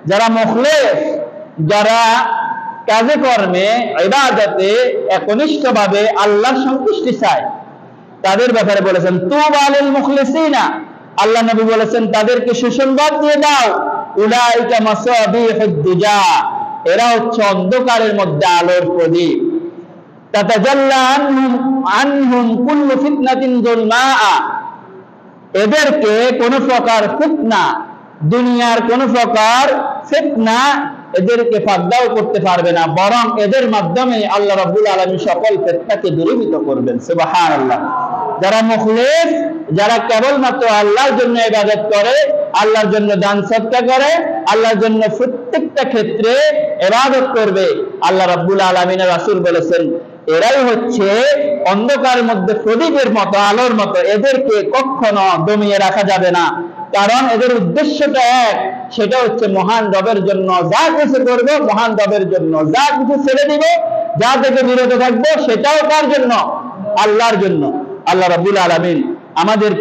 যারা মুখলিস, যারা কাজে কর্মে ইবাদতে একনিষ্ঠভাবে আল্লাহর সন্তুষ্টি চায়, তাদের ব্যাপারে বলেছেন তুবা লিল মুখলিসিনা। আল্লাহ নবী বলেছেন তাদেরকে সুসংবাদ দিয়ে দাও, উলাইকা মাসাবিহুদ দুজা, এরা হচ্ছে অন্ধকারের মধ্যে আলোর প্রদীপ। তাতাজাল্লা আনহুম কুল্লু ফিতনাতিন যুলমা, এদেরকে কোন প্রকার ফিতনা, দুনিয়ার কোন প্রকার ফিতনা এদেরকে ফাঁকদাও করতে পারবে না, বরং এদের মাধ্যমে আল্লাহ রাব্বুল আলামিন সকল ফিতনাকে দূরীভূত করবেন। সুবহানাল্লাহ। যারা মুখলিস, যারা কেবলমাত্র আল্লাহর জন্য ইবাদত করে, আল্লাহর জন্য দান সদকা করে, আল্লাহর জন্য প্রত্যেকটা ক্ষেত্রে ইবাদত করবে, আল্লাহ রাব্বুল আলামিনের রাসূল বলেছেন এরাই হচ্ছে অন্ধকারের মধ্যে প্রদীপের মতো, আলোর মতো। এদেরকে কখনো দমিয়ে রাখা যাবে না, কারণ এদের উদ্দেশ্যটা এক, সেটা হচ্ছে মহান রবের জন্য যা কিছু করবো, মহান রবের জন্য যা কিছু ছেড়ে দিব, যা থেকে বিরত থাকবো, সেটাও কার জন্য? আল্লাহর জন্য। আল্লাহ রাব্বুল আলামিন আমাদের